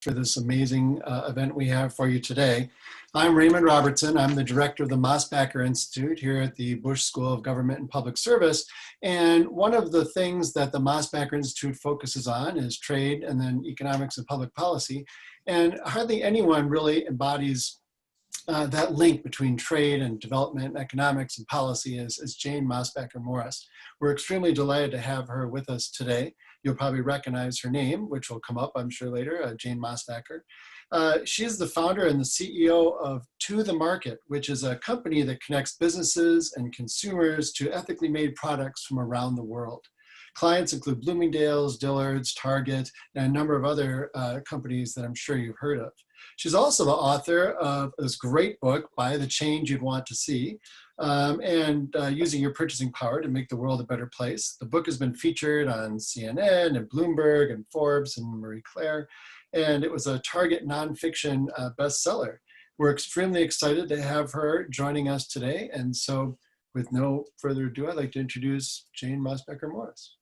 for this amazing event we have for you today. I'm Raymond Robertson. I'm the director of the Mosbacher Institute here at the Bush School of Government and Public Service. And one of the things that the Mosbacher Institute focuses on is trade and then economics and public policy. And hardly anyone really embodies that link between trade and development and economics and policy is Jane Mosbacher Morris. We're extremely delighted to have her with us today. You'll probably recognize her name, which will come up, I'm sure, later, Jane Mosbacher. She's the founder and the CEO of To the Market, which is a company that connects businesses and consumers to ethically made products from around the world. Clients include Bloomingdale's, Dillard's, Target, and a number of other companies that I'm sure you've heard of. She's also the author of this great book, Buy the Change You'd Want to See, Using Your Purchasing Power to Make the World a Better Place. The book has been featured on CNN and Bloomberg and Forbes and Marie Claire, and it was a Target nonfiction bestseller. We're extremely excited to have her joining us today, and so with no further ado, I'd like to introduce Jane Mosbacher Morris.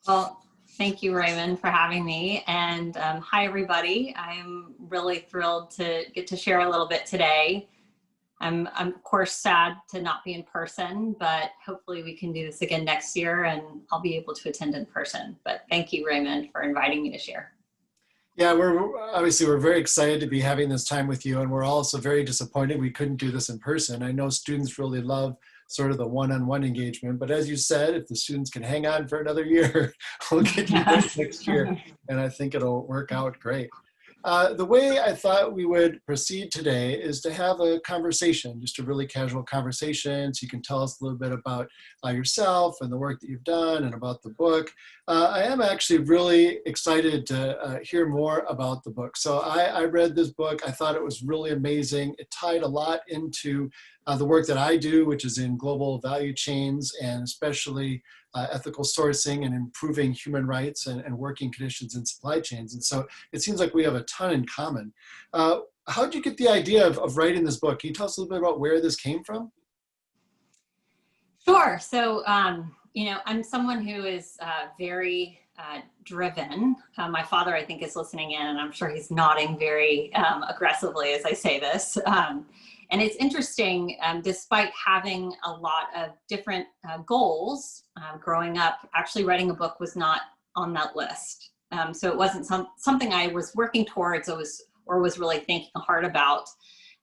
Well, thank you, Raymond, for having me. And hi, everybody. I'm really thrilled to get to share a little bit today. I'm of course sad to not be in person, but hopefully we can do this again next year and I'll be able to attend in person. But thank you, Raymond, for inviting me to share. Yeah, we're very excited to be having this time with you, and we're also very disappointed we couldn't do this in person. I know students really love sort of the one-on-one engagement, but as you said, if the students can hang on for another year, we'll get you this next year, and I think it'll work out great. The way I thought we would proceed today is to have a conversation, just a really casual conversation, so you can tell us a little bit about yourself and the work that you've done and about the book. I am actually really excited to hear more about the book. So I read this book. I thought it was really amazing. It tied a lot into the work that I do, which is in global value chains and especially ethical sourcing and improving human rights and working conditions in supply chains. And so it seems like we have a ton in common. How did you get the idea of writing this book? Can you tell us a little bit about where this came from? Sure. So, I'm someone who is very driven. My father, I think, is listening in, and I'm sure he's nodding very aggressively as I say this. And it's interesting, despite having a lot of different goals growing up, actually writing a book was not on that list. So it wasn't something I was working towards or was really thinking hard about.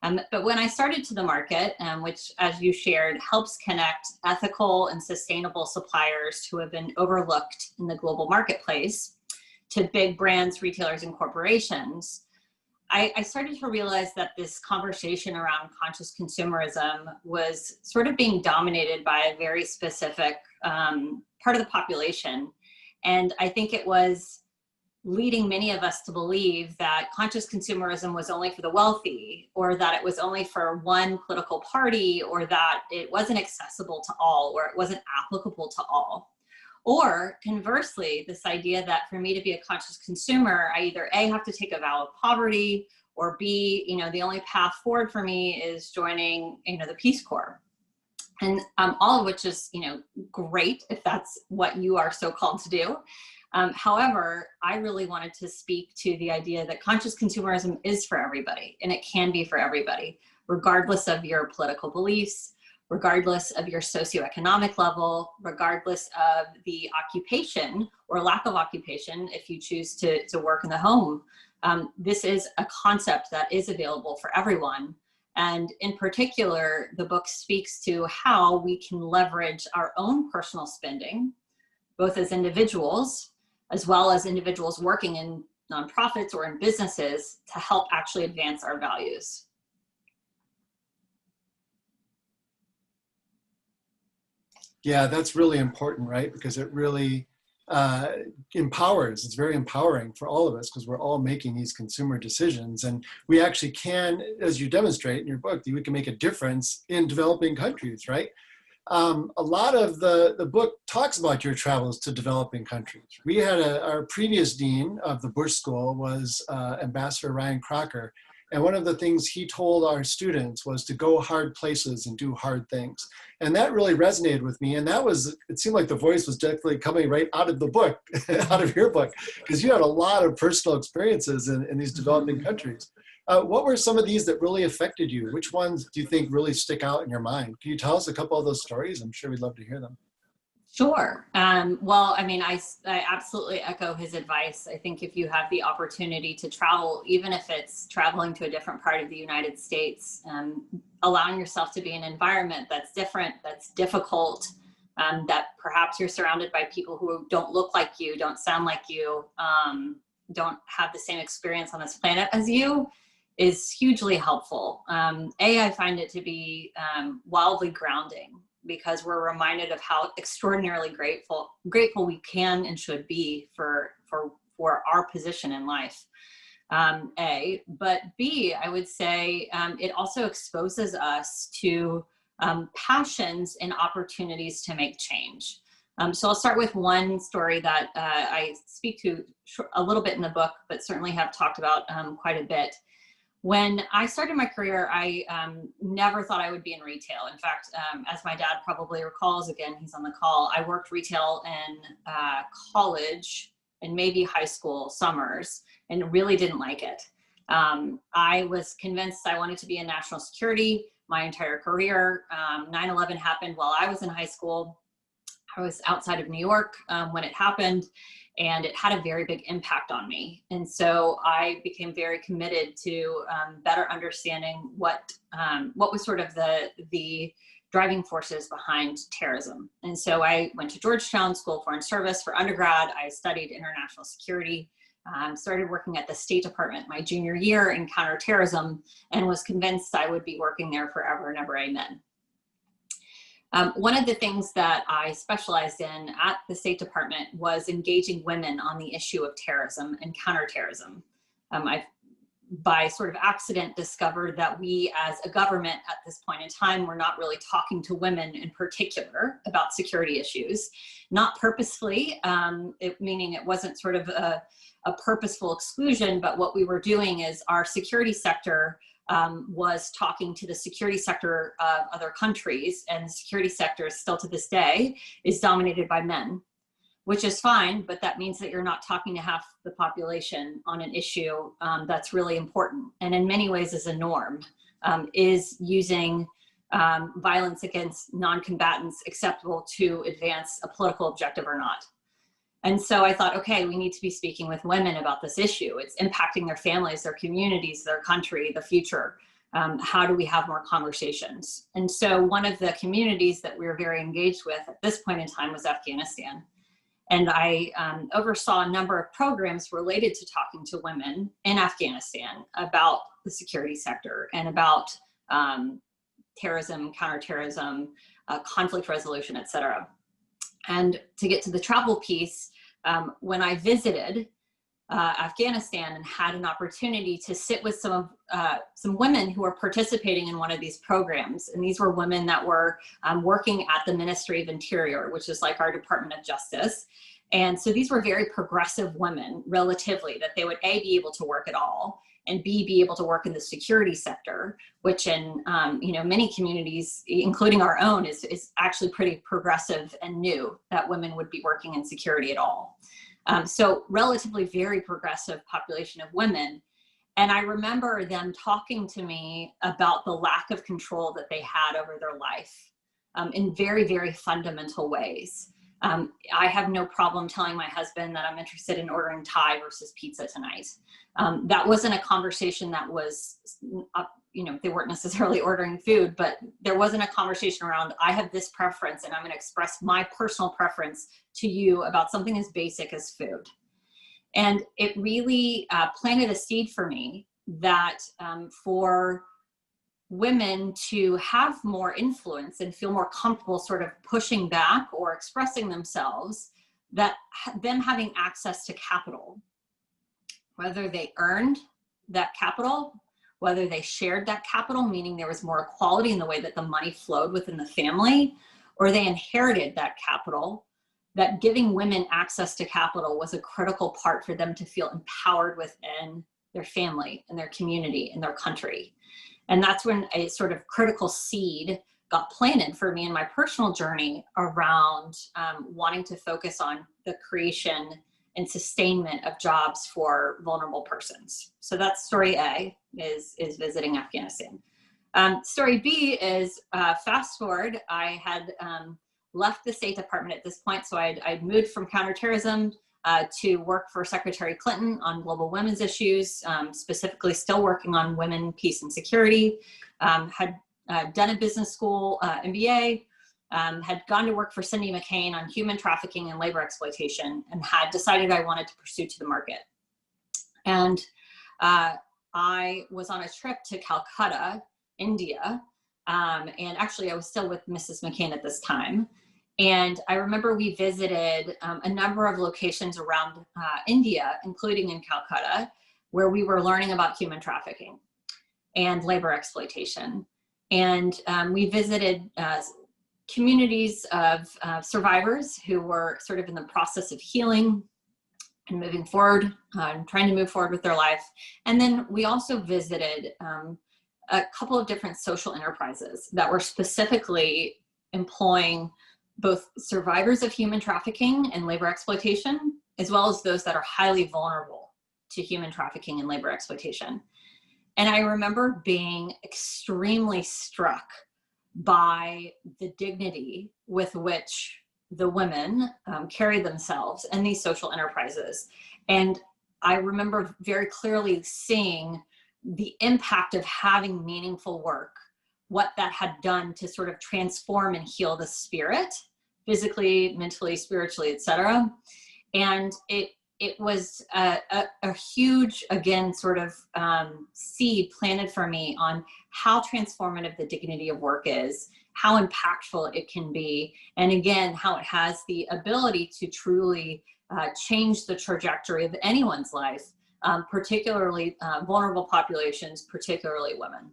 But when I started To the Market, which, as you shared, helps connect ethical and sustainable suppliers who have been overlooked in the global marketplace to big brands, retailers, and corporations, I started to realize that this conversation around conscious consumerism was sort of being dominated by a very specific part of the population. And I think it was leading many of us to believe that conscious consumerism was only for the wealthy, or that it was only for one political party, or that it wasn't accessible to all, or it wasn't applicable to all. Or conversely, this idea that for me to be a conscious consumer, I either A, have to take a vow of poverty, or B, the only path forward for me is joining, the Peace Corps. And all of which is, great if that's what you are so called to do. However, I really wanted to speak to the idea that conscious consumerism is for everybody, and it can be for everybody, regardless of your political beliefs, regardless of your socioeconomic level, regardless of the occupation or lack of occupation, if you choose to work in the home. This is a concept that is available for everyone. And in particular, the book speaks to how we can leverage our own personal spending, both as individuals, as well as individuals working in nonprofits or in businesses, to help actually advance our values. Yeah, that's really important, right? Because it really empowers. It's very empowering for all of us because we're all making these consumer decisions. And we actually can, as you demonstrate in your book, we can make a difference in developing countries, right? A lot of the book talks about your travels to developing countries. We had our previous dean of the Bush School was Ambassador Ryan Crocker. And one of the things he told our students was to go hard places and do hard things. And that really resonated with me. And that was, it seemed like the voice was definitely coming right out of the book, out of your book, because you had a lot of personal experiences in these developing countries. What were some of these that really affected you? Which ones do you think really stick out in your mind? Can you tell us a couple of those stories? I'm sure we'd love to hear them. Sure. Well, I mean, I absolutely echo his advice. I think if you have the opportunity to travel, even if it's traveling to a different part of the United States, allowing yourself to be in an environment that's different, that's difficult, that perhaps you're surrounded by people who don't look like you, don't sound like you, don't have the same experience on this planet as you, is hugely helpful. I find it to be wildly grounding, because we're reminded of how extraordinarily grateful we can and should be for our position in life. But B, I would say it also exposes us to passions and opportunities to make change. So I'll start with one story that I speak to a little bit in the book, but certainly have talked about quite a bit. When I started my career, I never thought I would be in retail. In fact, as my dad probably recalls, again, he's on the call, I worked retail in college and maybe high school summers and really didn't like it. I was convinced I wanted to be in national security my entire career. 9/11 happened while I was in high school. I was outside of New York when it happened, and it had a very big impact on me. And so I became very committed to better understanding what was sort of the driving forces behind terrorism. And so I went to Georgetown School of Foreign Service for undergrad. I studied international security, started working at the State Department my junior year in counterterrorism, and was convinced I would be working there forever and ever, amen. One of the things that I specialized in at the State Department was engaging women on the issue of terrorism and counterterrorism. I've, by sort of accident, discovered that we as a government at this point in time were not really talking to women in particular about security issues, not purposefully, meaning it wasn't sort of a purposeful exclusion, but what we were doing is our security sector was talking to the security sector of other countries, and the security sector still to this day is dominated by men, which is fine, but that means that you're not talking to half the population on an issue that's really important, and in many ways is a norm. Is using violence against non-combatants acceptable to advance a political objective or not? And so I thought, okay, we need to be speaking with women about this issue. It's impacting their families, their communities, their country, the future. How do we have more conversations? And so one of the communities that we were very engaged with at this point in time was Afghanistan. And I oversaw a number of programs related to talking to women in Afghanistan about the security sector and about terrorism, counterterrorism, conflict resolution, et cetera. And to get to the travel piece, when I visited Afghanistan and had an opportunity to sit with some women who were participating in one of these programs, and these were women that were working at the Ministry of Interior, which is like our Department of Justice. And so these were very progressive women, relatively, that they would A, be able to work at all, and B, be able to work in the security sector, which in many communities, including our own, is actually pretty progressive and new that women would be working in security at all. So relatively very progressive population of women. And I remember them talking to me about the lack of control that they had over their life in very, very fundamental ways. I have no problem telling my husband that I'm interested in ordering Thai versus pizza tonight. That wasn't a conversation that was, they weren't necessarily ordering food, but there wasn't a conversation around, I have this preference and I'm going to express my personal preference to you about something as basic as food. And it really planted a seed for me that for women to have more influence and feel more comfortable sort of pushing back or expressing themselves, that them having access to capital, whether they earned that capital, whether they shared that capital, meaning there was more equality in the way that the money flowed within the family, or they inherited that capital, that giving women access to capital was a critical part for them to feel empowered within their family, and their community, and their country. And that's when a sort of critical seed got planted for me in my personal journey around wanting to focus on the creation and sustainment of jobs for vulnerable persons. So that's story A, is visiting Afghanistan. Story B is fast forward. I had left the State Department at this point, so I'd moved from counterterrorism to work for Secretary Clinton on global women's issues, specifically still working on women, peace, and security. Had done a business school MBA, had gone to work for Cindy McCain on human trafficking and labor exploitation, and had decided I wanted to pursue to the market. And I was on a trip to Calcutta, India, and actually I was still with Mrs. McCain at this time. And I remember we visited a number of locations around India, including in Calcutta, where we were learning about human trafficking and labor exploitation. And we visited communities of survivors who were sort of in the process of healing and moving forward, trying to move forward with their life. And then we also visited a couple of different social enterprises that were specifically employing both survivors of human trafficking and labor exploitation, as well as those that are highly vulnerable to human trafficking and labor exploitation. And I remember being extremely struck by the dignity with which the women carry themselves in these social enterprises. And I remember very clearly seeing the impact of having meaningful work, what that had done to sort of transform and heal the spirit, physically, mentally, spiritually, etc. And it was a huge, again, sort of seed planted for me on how transformative the dignity of work is, how impactful it can be, and again, how it has the ability to truly change the trajectory of anyone's life, particularly vulnerable populations, particularly women.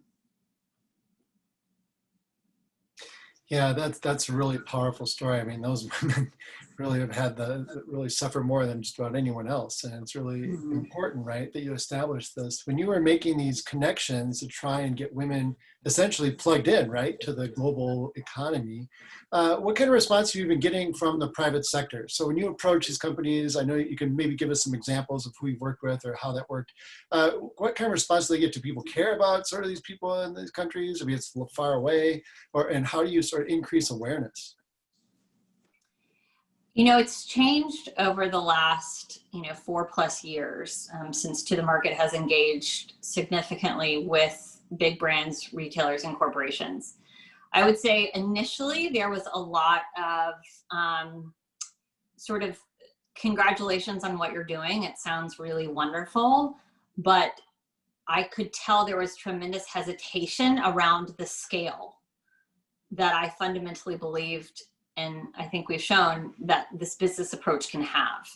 Yeah, that's a really powerful story. I mean, those women really have had really suffer more than just about anyone else. And it's really important, right, that you establish this. When you were making these connections to try and get women essentially plugged in, right, to the global economy, what kind of response have you been getting from the private sector? So when you approach these companies, I know you can maybe give us some examples of who you've worked with or how that worked. What kind of response do they get? Do people care about sort of these people in these countries? I mean, it's a little far away, and how do you sort of increase awareness? You know, it's changed over the last, 4+ years since To The Market has engaged significantly with big brands, retailers, and corporations. I would say initially there was a lot of sort of congratulations on what you're doing. It sounds really wonderful, but I could tell there was tremendous hesitation around the scale that I fundamentally believed, and I think we've shown that this business approach can have.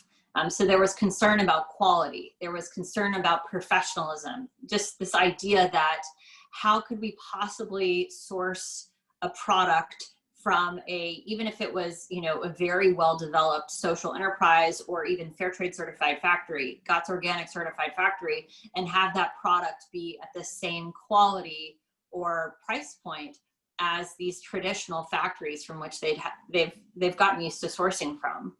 So there was concern about quality. There was concern about professionalism. Just this idea that how could we possibly source a product from even if it was, a very well-developed social enterprise or even fair trade certified factory, GOTS organic certified factory, and have that product be at the same quality or price point as these traditional factories from which they've gotten used to sourcing from.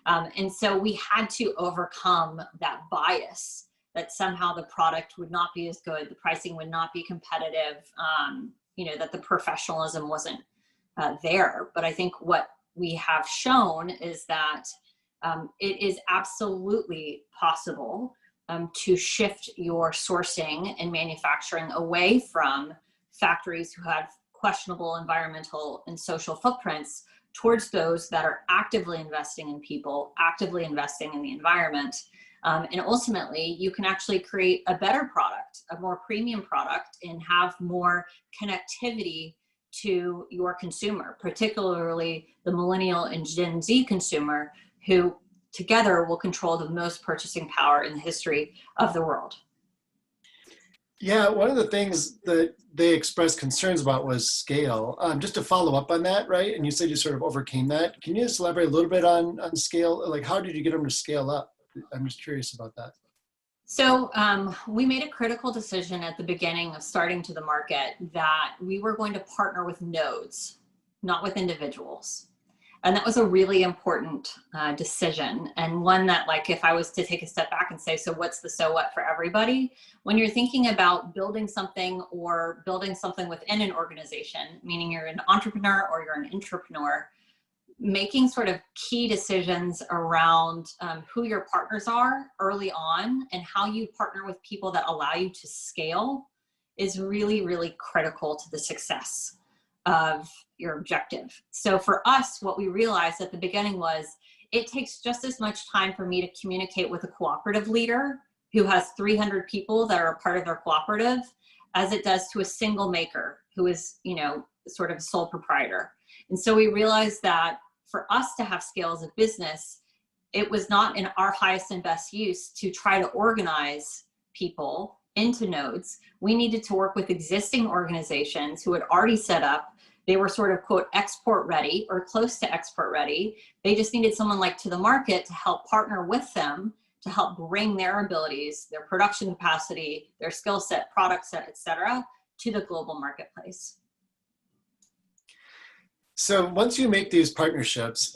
And so we had to overcome that bias that somehow the product would not be as good, the pricing would not be competitive, that the professionalism wasn't there. But I think what we have shown is that it is absolutely possible to shift your sourcing and manufacturing away from factories who have questionable environmental and social footprints towards those that are actively investing in people, actively investing in the environment. And ultimately, you can actually create a better product, a more premium product, and have more connectivity to your consumer, particularly the millennial and Gen Z consumer, who together will control the most purchasing power in the history of the world. Yeah, one of the things that they expressed concerns about was scale. Just to follow up on that, right? And you said you sort of overcame that. Can you just elaborate a little bit on scale? Like, how did you get them to scale up? I'm just curious about that. So we made a critical decision at the beginning of starting to the market that we were going to partner with nodes, not with individuals. And that was a really important decision, and one that, like, if I was to take a step back and say, so what's the so what for everybody? When you're thinking about building something or building something within an organization, meaning you're an entrepreneur or you're an intrapreneur, making sort of key decisions around who your partners are early on and how you partner with people that allow you to scale is really, really critical to the success of your objective. So for us, what we realized at the beginning was it takes just as much time for me to communicate with a cooperative leader who has 300 people that are a part of their cooperative as it does to a single maker who is, you know, sort of a sole proprietor. And so we realized that for us to have scale as a business, it was not in our highest and best use to try to organize people into nodes. We needed to work with existing organizations who had already set up. They were sort of, quote, export ready or close to export ready. They just needed someone like To The Market to help partner with them to help bring their abilities, their production capacity, their skill set, product set, et cetera, to the global marketplace. So once you make these partnerships,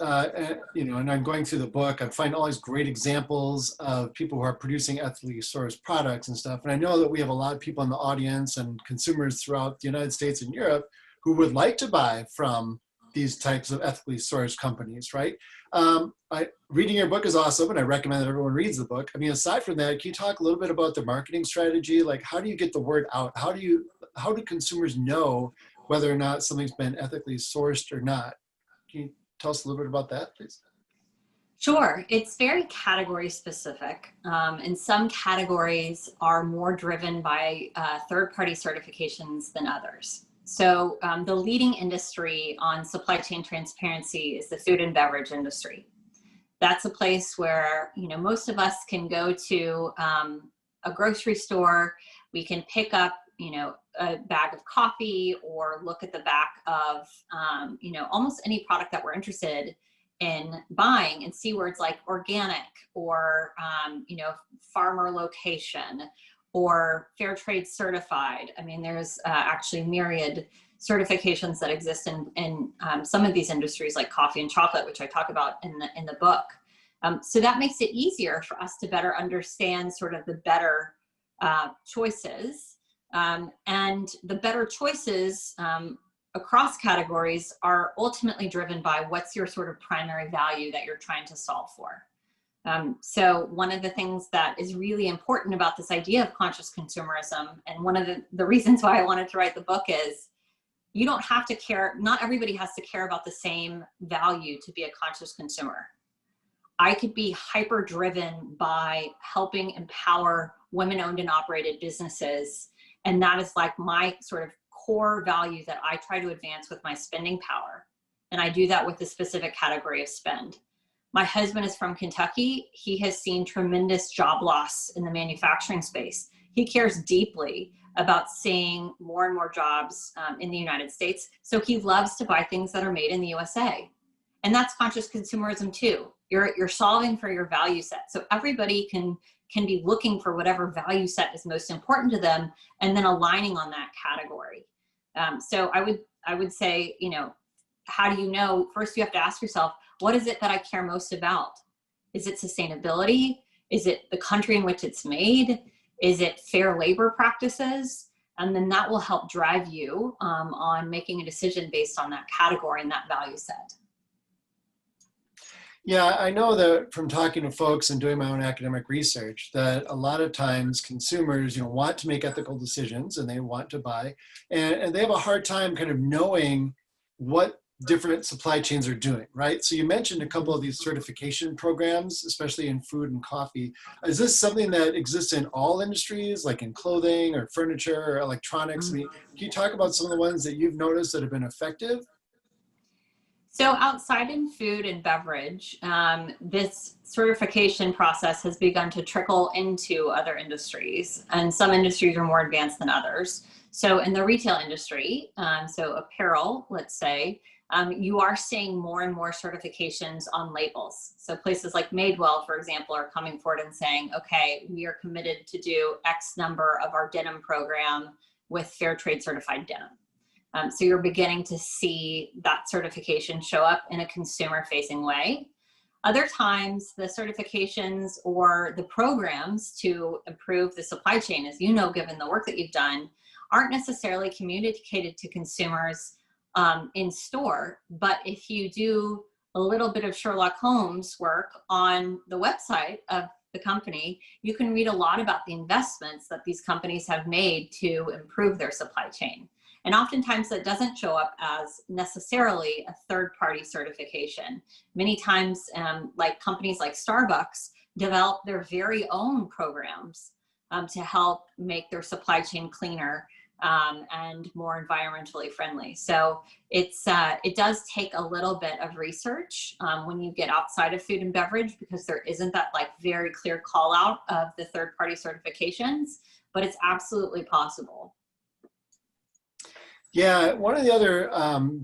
you know, and I'm going through the book, I find all these great examples of people who are producing ethically sourced products and stuff. And I know that we have a lot of people in the audience and consumers throughout the United States and Europe who would like to buy from these types of ethically sourced companies, right? Reading your book is awesome, and I recommend that everyone reads the book. I mean, aside from that, can you talk a little bit about the marketing strategy? Like, how do you get the word out? How do consumers know whether or not something's been ethically sourced or not? Can you tell us a little bit about that, please? Sure. It's very category specific. And some categories are more driven by third-party certifications than others. So the leading industry on supply chain transparency is the food and beverage industry. That's a place where, you know, most of us can go to a grocery store. We can pick up, you know, a bag of coffee or look at the back of, you know, almost any product that we're interested in buying and see words like organic or, you know, farmer location or fair trade certified. I mean, there's actually myriad certifications that exist in some of these industries like coffee and chocolate, which I talk about in the book. So that makes it easier for us to better understand sort of the better choices. And the better choices across categories are ultimately driven by what's your sort of primary value that you're trying to solve for. So one of the things that is really important about this idea of conscious consumerism, and one of the reasons why I wanted to write the book, is you don't have to care, not everybody has to care about the same value to be a conscious consumer. I could be hyper driven by helping empower women-owned and operated businesses. And that is like my sort of core value that I try to advance with my spending power. And I do that with a specific category of spend. My husband is from Kentucky. He has seen tremendous job loss in the manufacturing space. He cares deeply about seeing more and more jobs in the United States. So he loves to buy things that are made in the USA. And that's conscious consumerism too. You're solving for your value set. So everybody can be looking for whatever value set is most important to them and then aligning on that category. So I would say, you know, how do you know? First, you have to ask yourself, what is it that I care most about? Is it sustainability? Is it the country in which it's made? Is it fair labor practices? And then that will help drive you on making a decision based on that category and that value set. Yeah, I know that from talking to folks and doing my own academic research that a lot of times consumers, you know, want to make ethical decisions and they want to buy, and they have a hard time kind of knowing what different supply chains are doing, right? So you mentioned a couple of these certification programs, especially in food and coffee. Is this something that exists in all industries, like in clothing or furniture or electronics? I mean, can you talk about some of the ones that you've noticed that have been effective? So outside in food and beverage, this certification process has begun to trickle into other industries, and some industries are more advanced than others. So in the retail industry, so apparel, let's say, you are seeing more and more certifications on labels. So places like Madewell, for example, are coming forward and saying, okay, we are committed to do X number of our denim program with fair trade certified denim. So you're beginning to see that certification show up in a consumer facing way. Other times the certifications or the programs to improve the supply chain, as you know, given the work that you've done, aren't necessarily communicated to consumers in store. But if you do a little bit of Sherlock Holmes work on the website of the company, you can read a lot about the investments that these companies have made to improve their supply chain. And oftentimes that doesn't show up as necessarily a third-party certification. Many times, like companies like Starbucks develop their very own programs to help make their supply chain cleaner and more environmentally friendly. So it does take a little bit of research when you get outside of food and beverage, because there isn't that like very clear call out of the third-party certifications, but it's absolutely possible. Yeah, one of the other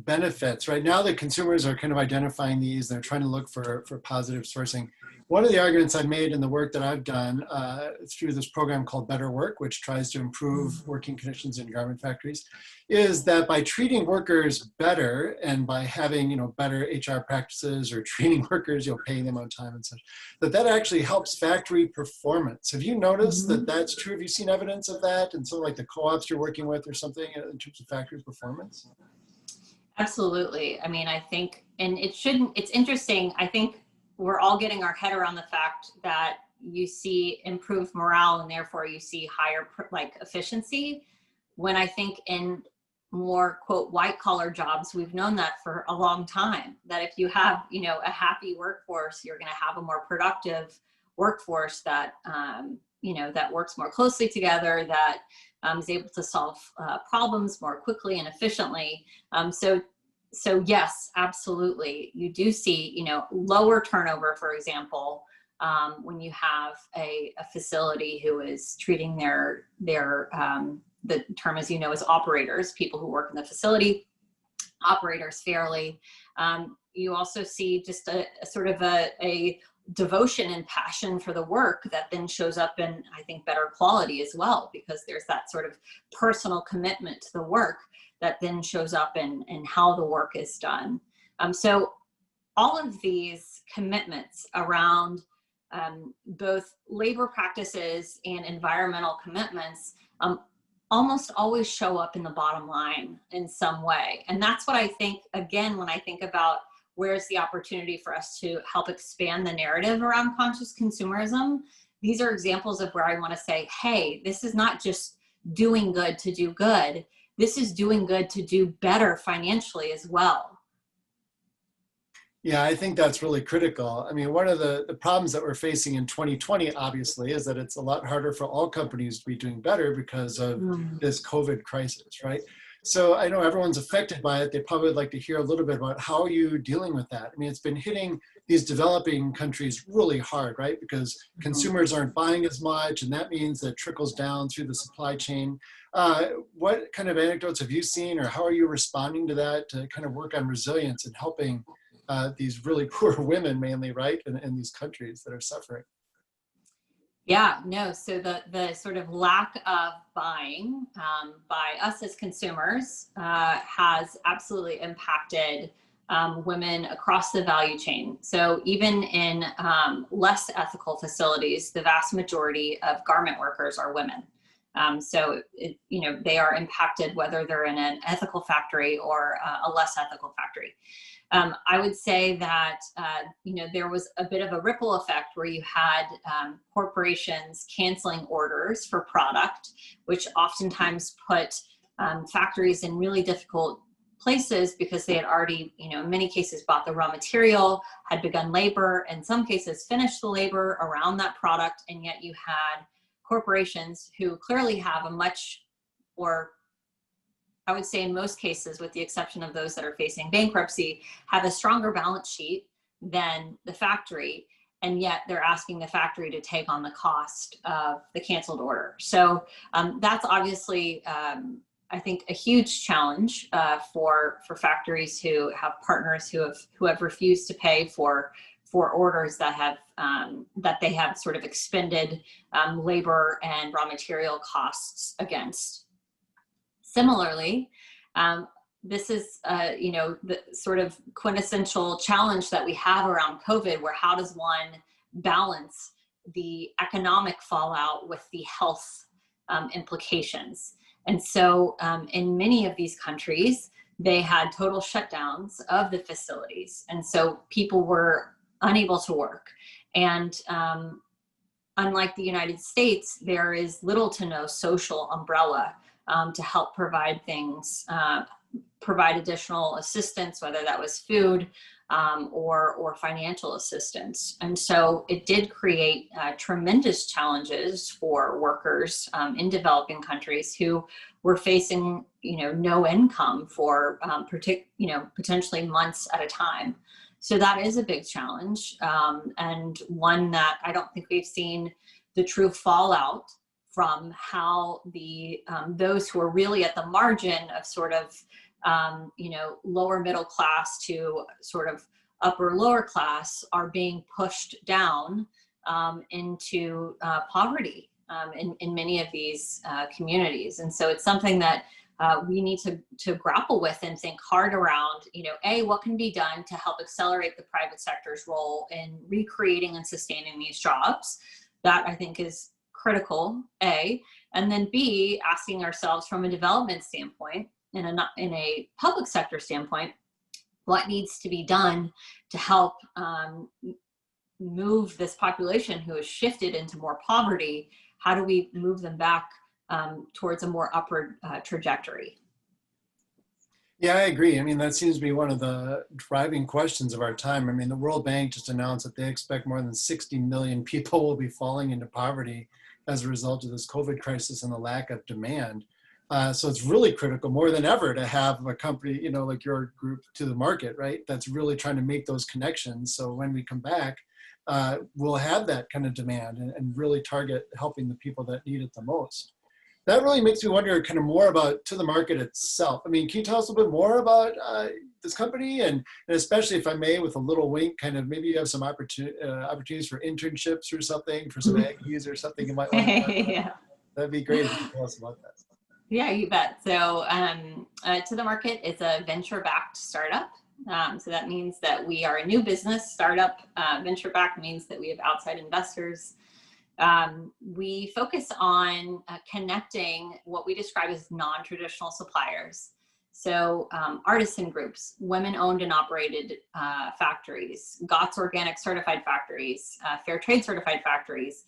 benefits, right now that consumers are kind of identifying these, they're trying to look for positive sourcing. One of the arguments I've made in the work that I've done through this program called Better Work, which tries to improve working conditions in garment factories, is that by treating workers better and by having better HR practices or treating workers, paying them on time and such, that actually helps factory performance. Have you noticed that that's true? Have you seen evidence of that? And so like the co-ops you're working with or something in terms of factory performance? Absolutely. I mean, I think, and it's interesting. I think we're all getting our head around the fact that you see improved morale and therefore you see higher efficiency, when I think in more quote white collar jobs, we've known that for a long time, that if you have a happy workforce, you're going to have a more productive workforce that that works more closely together, that is able to solve problems more quickly and efficiently. So yes, absolutely. You do see, lower turnover, for example, when you have a facility who is treating their the term, as you know, is operators, people who work in the facility, operators fairly. You also see just a sort of a devotion and passion for the work that then shows up in, I think, better quality as well, because there's that sort of personal commitment to the work that then shows up in how the work is done. So all of these commitments around both labor practices and environmental commitments almost always show up in the bottom line in some way. And that's what I think, again, when I think about where's the opportunity for us to help expand the narrative around conscious consumerism, these are examples of where I want to say, hey, this is not just doing good to do good. This is doing good to do better financially as well. Yeah, I think that's really critical. I mean, one of the problems that we're facing in 2020, obviously, is that it's a lot harder for all companies to be doing better because of this COVID crisis, right? So I know everyone's affected by it. They probably would like to hear a little bit about how are you dealing with that? I mean, it's been hitting these developing countries really hard, right? Because consumers aren't buying as much, and that means that trickles down through the supply chain. What kind of anecdotes have you seen, or how are you responding to that to kind of work on resilience and helping these really poor women mainly, right, in these countries that are suffering? Yeah, no, so the sort of lack of buying by us as consumers has absolutely impacted women across the value chain. So even in less ethical facilities, the vast majority of garment workers are women. So they are impacted whether they're in an ethical factory or a less ethical factory. I would say that, there was a bit of a ripple effect where you had corporations canceling orders for product, which oftentimes put factories in really difficult places because they had already, in many cases bought the raw material, had begun labor, in some cases finished the labor around that product. And yet you had corporations who clearly have a much, or I would say in most cases, with the exception of those that are facing bankruptcy, have a stronger balance sheet than the factory, and yet they're asking the factory to take on the cost of the canceled order. So that's obviously I think, a huge challenge for factories who have partners who have refused to pay for orders that they have sort of expended labor and raw material costs against. Similarly, this is the sort of quintessential challenge that we have around COVID, where how does one balance the economic fallout with the health implications? And so in many of these countries, they had total shutdowns of the facilities. And so people were unable to work. And unlike the United States, there is little to no social umbrella to help provide things, provide additional assistance, whether that was food or financial assistance. And so it did create tremendous challenges for workers in developing countries who were facing, no income for potentially months at a time. So that is a big challenge, and one that I don't think we've seen the true fallout from how the those who are really at the margin of sort of lower middle class to sort of upper lower class are being pushed down into poverty in many of these communities. And so it's something that we need to grapple with and think hard around, what can be done to help accelerate the private sector's role in recreating and sustaining these jobs. That I think is critical, A, and then B, asking ourselves from a development standpoint, in a public sector standpoint, what needs to be done to help move this population who has shifted into more poverty? How do we move them back towards a more upward trajectory? Yeah, I agree. I mean, that seems to be one of the driving questions of our time. I mean, the World Bank just announced that they expect more than 60 million people will be falling into poverty as a result of this COVID crisis and the lack of demand. So it's really critical, more than ever, to have a company, like your group, to the market, right? That's really trying to make those connections. So when we come back, we'll have that kind of demand and really target helping the people that need it the most. That really makes me wonder kind of more about To the Market itself. I mean, can you tell us a little bit more about this company, and especially, if I may, with a little wink, kind of maybe you have some opportunities for internships or something for some Aggies or something you might want to talk about. Yeah. That'd be great if you could tell us about that. Yeah, you bet. So To the Market is a venture-backed startup. So that means that we are a new business startup. Venture-backed means that we have outside investors. We focus on connecting what we describe as non-traditional suppliers. So artisan groups, women-owned and operated factories, GOTS organic certified factories, fair trade certified factories,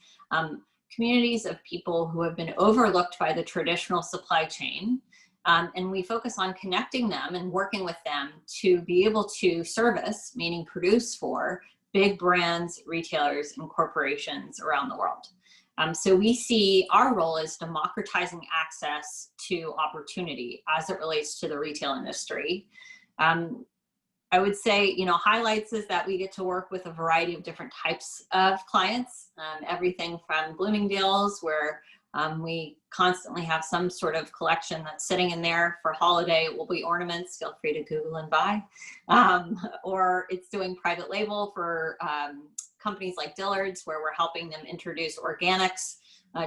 communities of people who have been overlooked by the traditional supply chain. And we focus on connecting them and working with them to be able to service, meaning produce for, big brands, retailers, and corporations around the world. So we see our role as democratizing access to opportunity as it relates to the retail industry. I would say, highlights is that we get to work with a variety of different types of clients, everything from Bloomingdale's, where we constantly have some sort of collection that's sitting in there for holiday. It will be ornaments, feel free to Google and buy. Or it's doing private label for companies like Dillard's, where we're helping them introduce organics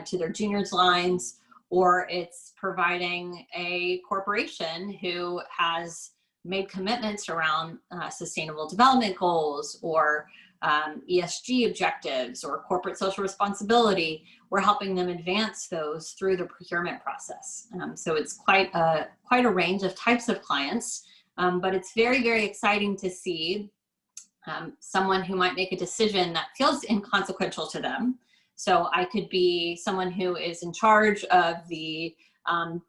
to their juniors lines. Or it's providing a corporation who has made commitments around sustainable development goals or ESG objectives or corporate social responsibility. We're helping them advance those through the procurement process. So it's quite a range of types of clients, but it's very, very exciting to see someone who might make a decision that feels inconsequential to them. So I could be someone who is in charge of the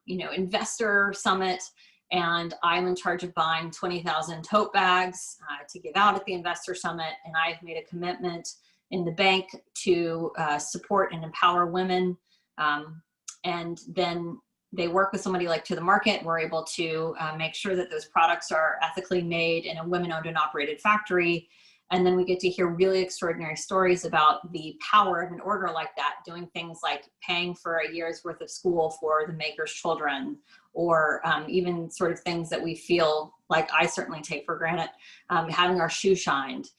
investor summit, and I'm in charge of buying 20,000 tote bags to give out at the investor summit. And I've made a commitment in the bank to support and empower women. And then they work with somebody like To the Market. We're able to make sure that those products are ethically made in a women-owned and operated factory. And then we get to hear really extraordinary stories about the power of an order like that, doing things like paying for a year's worth of school for the maker's children, or even sort of things that we feel like I certainly take for granted, having our shoe shined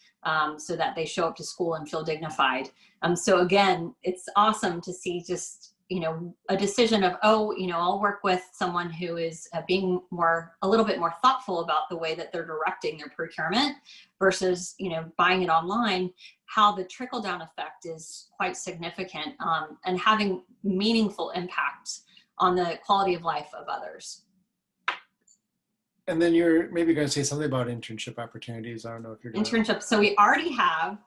so that they show up to school and feel dignified. So again, it's awesome to see just, you know, a decision of, oh, you know, I'll work with someone who is being a little bit more thoughtful about the way that they're directing their procurement versus, you know, buying it online, how the trickle down effect is quite significant and having meaningful impact on the quality of life of others. And then you're maybe going to say something about internship opportunities. I don't know if you're going to. Internship. So we already have,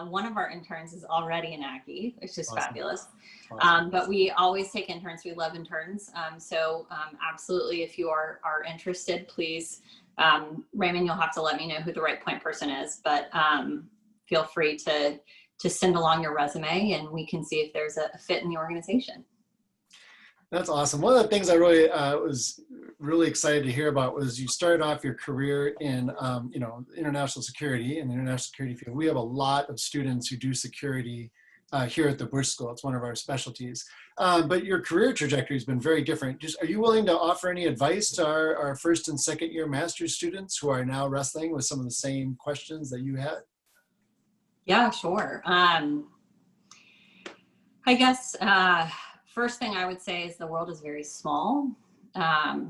one of our interns is already an Aggie, which is Awesome. Fabulous. Awesome. But we always take interns. We love interns. So absolutely, if you are interested, please, Raymond, you'll have to let me know who the right point person is, but feel free to send along your resume and we can see if there's a fit in the organization. That's awesome. One of the things I really was really excited to hear about was you started off your career in, you know, international security and the international security field. We have a lot of students who do security here at the Bush School. It's one of our specialties. But your career trajectory has been very different. Just, are you willing to offer any advice to our first and second year master's students who are now wrestling with some of the same questions that you had? Yeah, sure. I guess first thing I would say is the world is very small,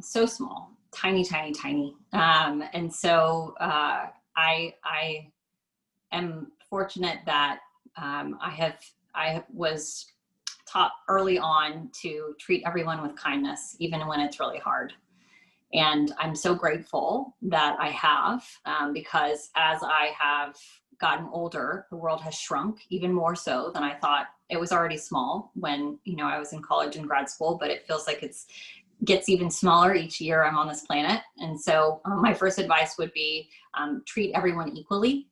so small, tiny, tiny, tiny. And so I am fortunate that I was taught early on to treat everyone with kindness, even when it's really hard. And I'm so grateful that I have, because as I have gotten older, the world has shrunk even more so than I thought. It was already small when, you know, I was in college and grad school, but it feels like gets even smaller each year I'm on this planet. And so my first advice would be treat everyone equally.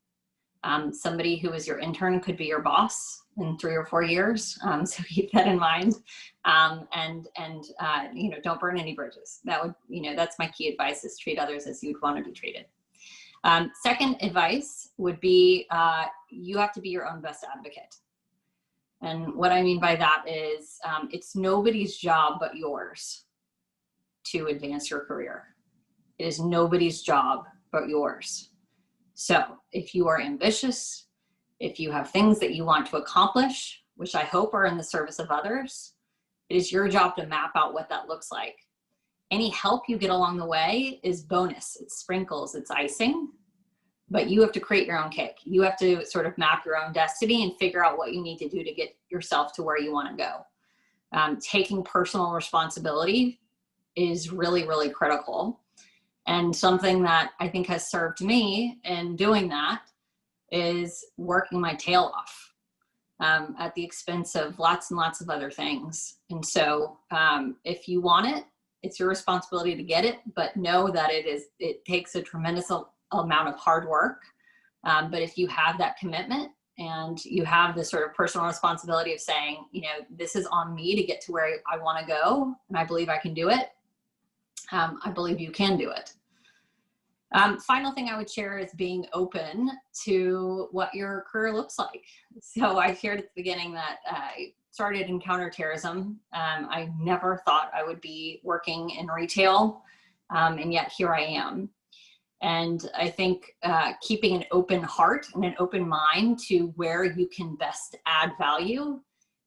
Somebody who is your intern could be your boss in 3 or 4 years. So keep that in mind. And you know, don't burn any bridges. That would, you know, that's my key advice, is treat others as you'd want to be treated. Second advice would be you have to be your own best advocate. And what I mean by that is it's nobody's job but yours to advance your career. It is nobody's job but yours. So if you are ambitious, if you have things that you want to accomplish, which I hope are in the service of others, it is your job to map out what that looks like. Any help you get along the way is bonus. It's sprinkles, it's icing, but you have to create your own cake. You have to sort of map your own destiny and figure out what you need to do to get yourself to where you want to go. Taking personal responsibility is really, really critical. And something that I think has served me in doing that is working my tail off at the expense of lots and lots of other things. And so if you want it, it's your responsibility to get it, but know that it takes a tremendous amount of hard work. But if you have that commitment and you have the sort of personal responsibility of saying, you know, this is on me to get to where I want to go, and I believe I can do it, I believe you can do it. Final thing I would share is being open to what your career looks like. So I shared at the beginning that I started in counterterrorism. I never thought I would be working in retail, and yet here I am. And I think keeping an open heart and an open mind to where you can best add value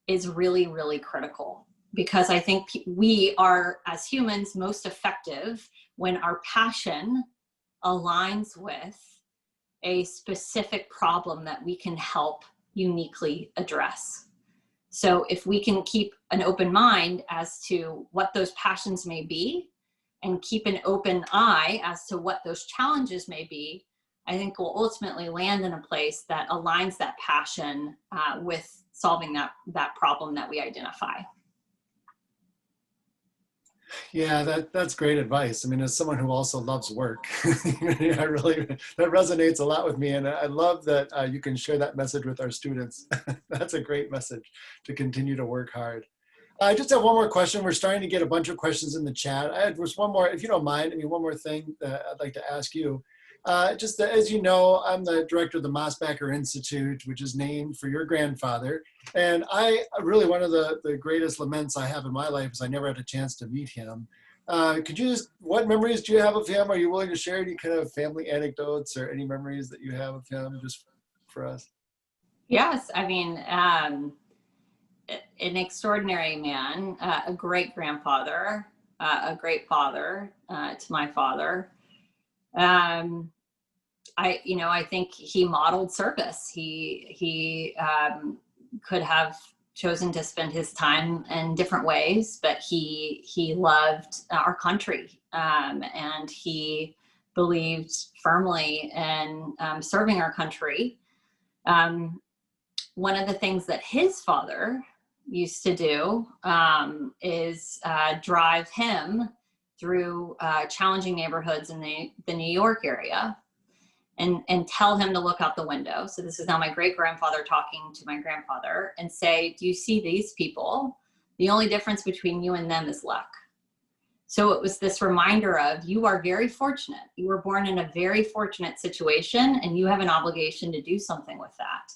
is really, really critical. Because I think we are, as humans, most effective when our passion aligns with a specific problem that we can help uniquely address. So if we can keep an open mind as to what those passions may be and keep an open eye as to what those challenges may be, I think we'll ultimately land in a place that aligns that passion with solving that problem that we identify. Yeah, that's great advice. I mean, as someone who also loves work, that resonates a lot with me. And I love that you can share that message with our students. That's a great message, to continue to work hard. I just have one more question. We're starting to get a bunch of questions in the chat. I had just one more, if you don't mind, one more thing that I'd like to ask you. Just as you know, I'm the director of the Mosbacher Institute, which is named for your grandfather. And one of the greatest laments I have in my life is I never had a chance to meet him. What memories do you have of him? Are you willing to share any kind of family anecdotes or any memories that you have of him just for us? Yes, I mean, an extraordinary man, a great grandfather, a great father to my father. I think he modeled service. He could have chosen to spend his time in different ways, but he loved our country, and he believed firmly in serving our country. One of the things that his father used to do is drive him through challenging neighborhoods in the New York area and tell him to look out the window. So this is now my great grandfather talking to my grandfather and say, do you see these people? The only difference between you and them is luck. So it was this reminder of, you are very fortunate. You were born in a very fortunate situation, and you have an obligation to do something with that.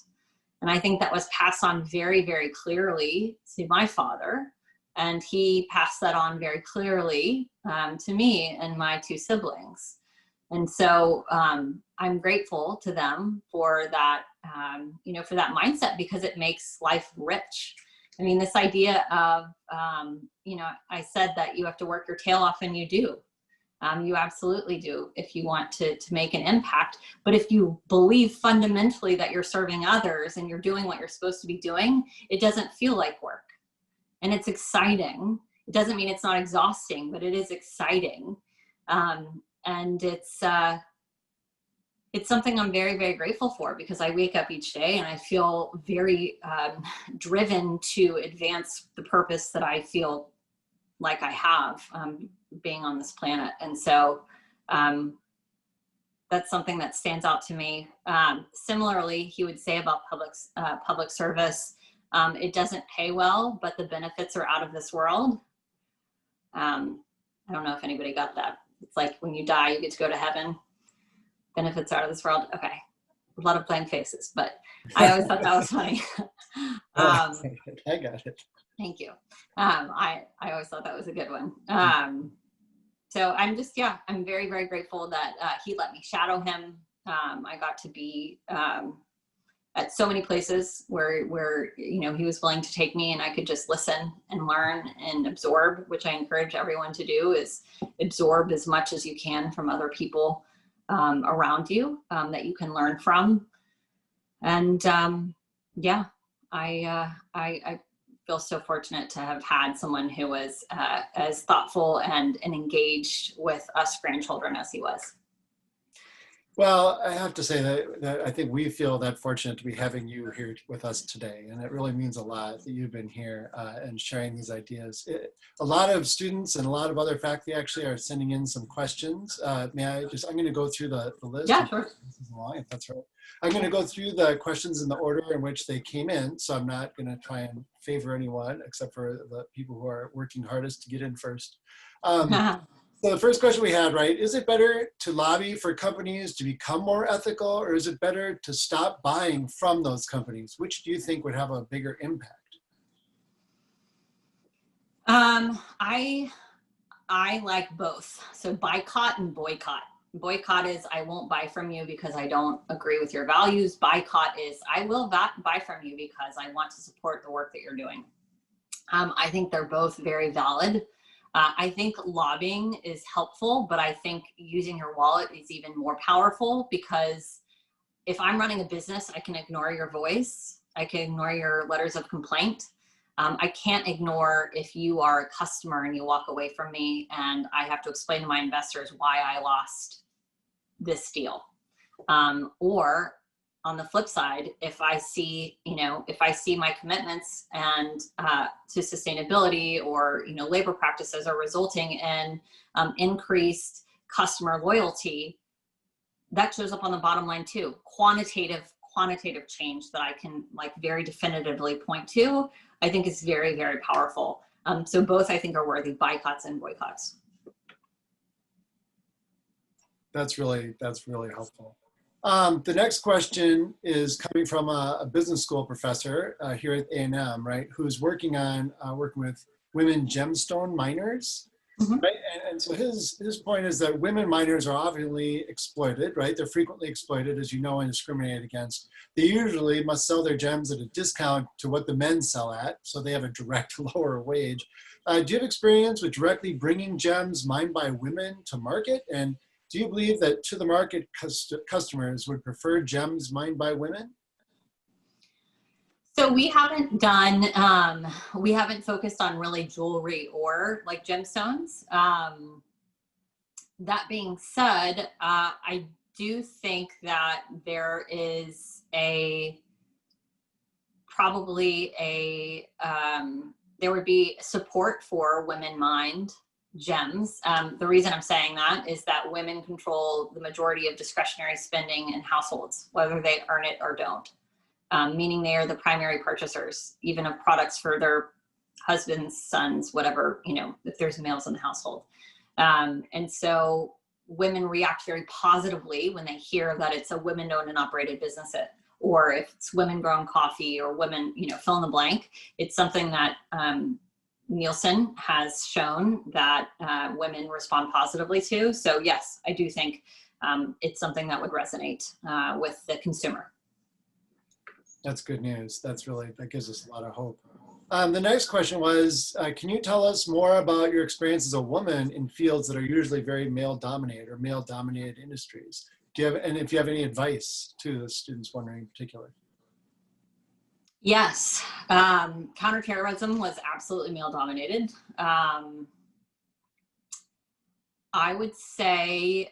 And I think that was passed on very, very clearly to my father. And he passed that on very clearly to me and my two siblings. And so I'm grateful to them for that, for that mindset, because it makes life rich. I mean, this idea of, I said that you have to work your tail off, and you do. You absolutely do if you want to make an impact. But if you believe fundamentally that you're serving others and you're doing what you're supposed to be doing, it doesn't feel like work. And it's exciting. It doesn't mean it's not exhausting, but it is exciting. And it's something I'm very, very grateful for, because I wake up each day and I feel very driven to advance the purpose that I feel like I have being on this planet. And so that's something that stands out to me. Similarly, he would say about public service, it doesn't pay well, but the benefits are out of this world. I don't know if anybody got that. It's like when you die, you get to go to heaven. Benefits out of this world. Okay. A lot of blank faces, but I always thought that was funny. I got it. Thank you. I always thought that was a good one. So I'm very, very grateful that he let me shadow him. I got to be at so many places where he was willing to take me, and I could just listen and learn and absorb, which I encourage everyone to do, is absorb as much as you can from other people around you that you can learn from. And I feel so fortunate to have had someone who was as thoughtful and engaged with us grandchildren as he was. Well, I have to say that I think we feel that fortunate to be having you here with us today. And it really means a lot that you've been here and sharing these ideas. A lot of students and a lot of other faculty actually are sending in some questions. I'm going to go through the list. Yeah, sure. If that's right. I'm going to go through the questions in the order in which they came in. So I'm not going to try and favor anyone except for the people who are working hardest to get in first. So the first question we had, right, is it better to lobby for companies to become more ethical, or is it better to stop buying from those companies? Which do you think would have a bigger impact? I like both. So boycott and boycott. Boycott is, I won't buy from you because I don't agree with your values. Boycott is, I will buy from you because I want to support the work that you're doing. I think they're both very valid. I think lobbying is helpful, but I think using your wallet is even more powerful, because if I'm running a business, I can ignore your voice. I can ignore your letters of complaint. I can't ignore if you are a customer and you walk away from me and I have to explain to my investors why I lost this deal. Or on the flip side, if I see my commitments and to sustainability or labor practices are resulting in increased customer loyalty, that shows up on the bottom line too. Quantitative change that I can very definitively point to, I think is very, very powerful. So both I think are worthy, boycotts and boycotts. That's really helpful. The next question is coming from a business school professor here at A&M, right, who's working with women gemstone miners, Mhm. right? And so his point is that women miners are obviously exploited, right? They're frequently exploited, as you know, and discriminated against. They usually must sell their gems at a discount to what the men sell at, so they have a direct lower wage. Do you have experience with directly bringing gems mined by women to market? And do you believe that to the market customers would prefer gems mined by women? So we haven't focused on really jewelry or like gemstones. That being said, I do think that there is there would be support for women mined gems. The reason I'm saying that is that women control the majority of discretionary spending in households, whether they earn it or don't. Meaning they are the primary purchasers, even of products for their husbands, sons, whatever, if there's males in the household. And so women react very positively when they hear that it's a women-owned and operated business, or if it's women-grown coffee or women, fill in the blank. It's something that Nielsen has shown that women respond positively to. So yes, I do think it's something that would resonate with the consumer. That's good news. That gives us a lot of hope. The next question was, can you tell us more about your experience as a woman in fields that are usually very male-dominated or male-dominated industries? And if you have any advice to the students wondering in particular? Yes, counterterrorism was absolutely male-dominated. I would say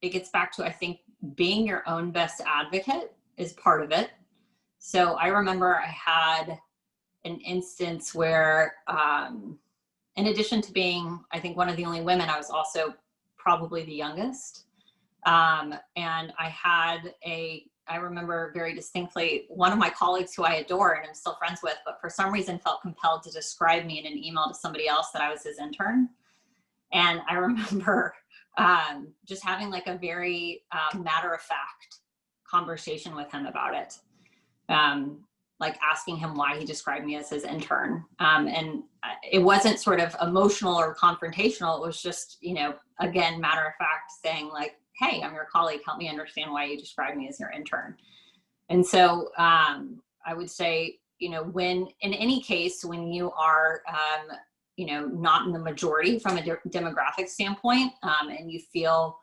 it gets back to, I think, being your own best advocate is part of it. So I remember I had an instance where, in addition to being, I think, one of the only women, I was also probably the youngest. And I remember very distinctly, one of my colleagues who I adore and I'm still friends with, but for some reason felt compelled to describe me in an email to somebody else that I was his intern. And I remember just having like a very matter-of-fact conversation with him about it. Like asking him why he described me as his intern. And it wasn't sort of emotional or confrontational. It was just, again, matter of fact saying like, hey, I'm your colleague. Help me understand why you described me as your intern. And so I would say, when in any case, when you are, not in the majority from a demographic standpoint, and you feel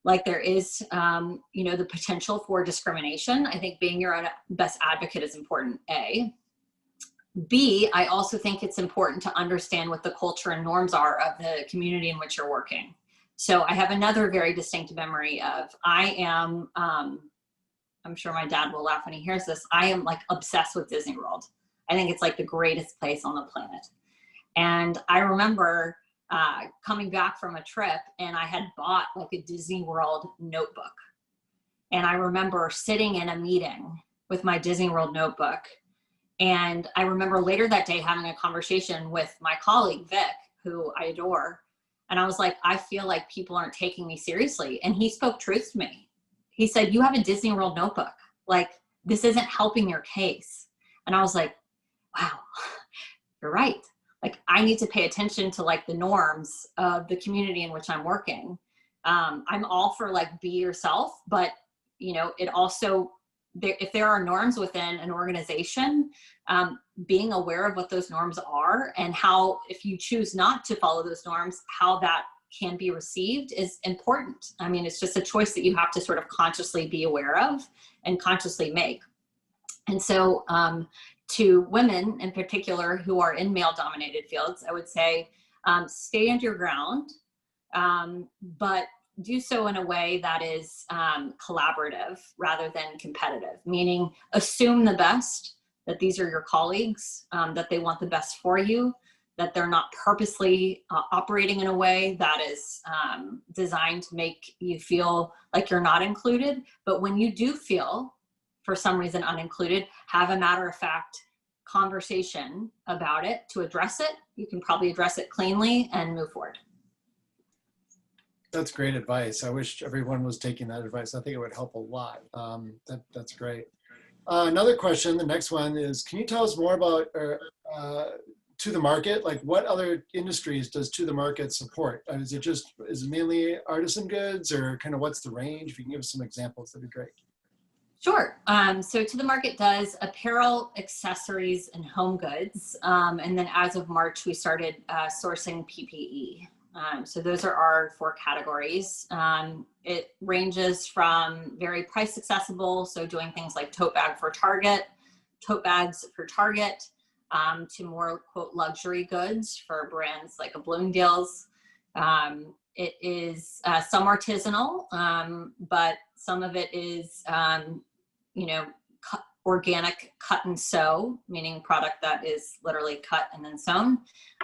like there is, the potential for discrimination, I think being your own best advocate is important, A. B, I also think it's important to understand what the culture and norms are of the community in which you're working. So I have another very distinct memory of, I'm sure my dad will laugh when he hears this, I am like obsessed with Disney World. I think it's like the greatest place on the planet. And I remember coming back from a trip and I had bought like a Disney World notebook. And I remember sitting in a meeting with my Disney World notebook. And I remember later that day having a conversation with my colleague, Vic, who I adore. And I was like, I feel like people aren't taking me seriously. And he spoke truth to me. He said, you have a Disney World notebook. Like, this isn't helping your case. And I was like, wow, you're right. Like, I need to pay attention to like the norms of the community in which I'm working. I'm all for like, be yourself, but it also, if there are norms within an organization, being aware of what those norms are and how, if you choose not to follow those norms, how that can be received is important. I mean, it's just a choice that you have to sort of consciously be aware of and consciously make. And so to women in particular who are in male-dominated fields, I would say stand your ground, but do so in a way that is collaborative rather than competitive, meaning assume the best, that these are your colleagues, that they want the best for you, that they're not purposely operating in a way that is designed to make you feel like you're not included. But when you do feel, for some reason, unincluded, have a matter-of-fact conversation about it to address it. You can probably address it cleanly and move forward. That's great advice. I wish everyone was taking that advice. I think it would help a lot. That's great. Another question, the next one is, can you tell us more about To the Market? Like, what other industries does To the Market support? Is it mainly artisan goods, or kind of what's the range? If you can give us some examples, that'd be great. Sure. So To the Market does apparel, accessories, and home goods. And then as of March, we started sourcing PPE. So those are our 4 categories. It ranges from very price accessible, so doing things like tote bags for Target, to more quote luxury goods for brands like a Bloomingdale's. It is some artisanal, but some of it is organic cut and sew, meaning product that is literally cut and then sewn.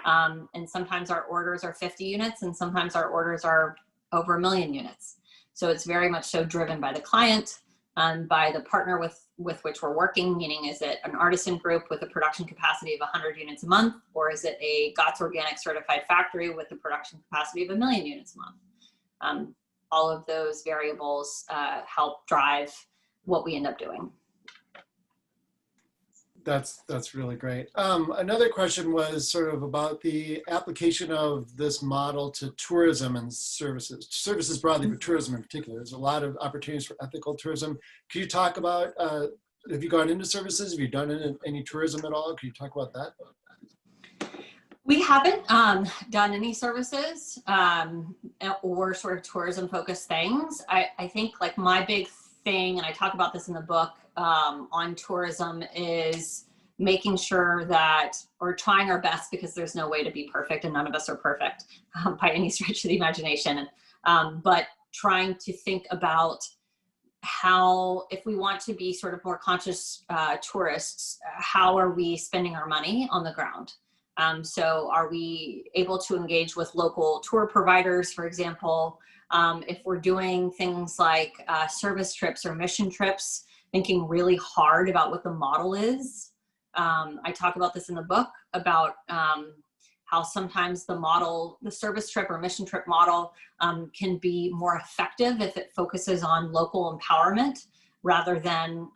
And sometimes our orders are 50 units, and sometimes our orders are over 1 million units. So it's very much so driven by the client and by the partner with which we're working, meaning is it an artisan group with a production capacity of 100 units a month, or is it a GOTS Organic certified factory with a production capacity of 1 million units a month? All of those variables help drive what we end up doing. That's really great. Another question was sort of about the application of this model to tourism and services broadly, but tourism in particular. There's a lot of opportunities for ethical tourism. Can you talk about, have you gone into services? Have you done any tourism at all? Can you talk about that? We haven't done any services or sort of tourism focused things. I think like my big thing, and I talk about this in the book on tourism, is making sure that we're trying our best, because there's no way to be perfect and none of us are perfect by any stretch of the imagination. But trying to think about how, if we want to be sort of more conscious tourists, how are we spending our money on the ground? So are we able to engage with local tour providers, for example? If we're doing things like service trips or mission trips, thinking really hard about what the model is. I talk about this in the book about how sometimes the service trip or mission trip model can be more effective if it focuses on local empowerment rather than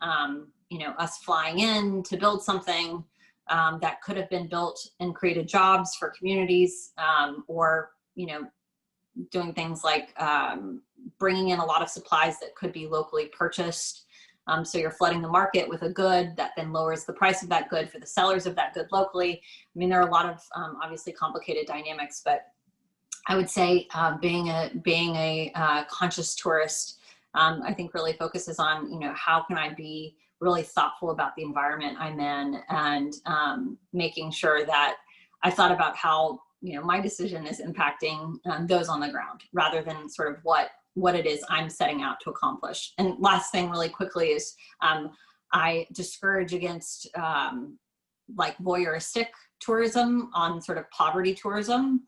us flying in to build something that could have been built and created jobs for communities, or doing things like bringing in a lot of supplies that could be locally purchased. So you're flooding the market with a good that then lowers the price of that good for the sellers of that good locally. I mean, there are a lot of obviously complicated dynamics, but I would say being a conscious tourist, I think really focuses on, how can I be really thoughtful about the environment I'm in, and making sure that I thought about how, my decision is impacting those on the ground, rather than sort of what it is I'm setting out to accomplish. And last thing really quickly is I discourage against like voyeuristic tourism on sort of poverty tourism,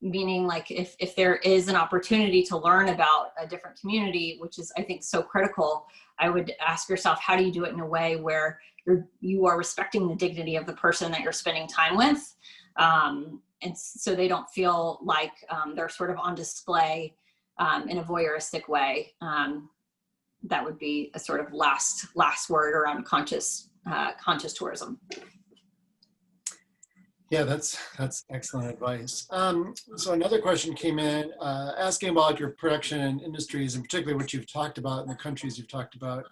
meaning like if there is an opportunity to learn about a different community, which is I think so critical, I would ask yourself, how do you do it in a way where you are respecting the dignity of the person that you're spending time with, and so they don't feel like they're sort of on display in a voyeuristic way. That would be a sort of last word around conscious tourism. Yeah, that's excellent advice. So another question came in asking about your production and industries, and particularly what you've talked about in the countries you've talked about.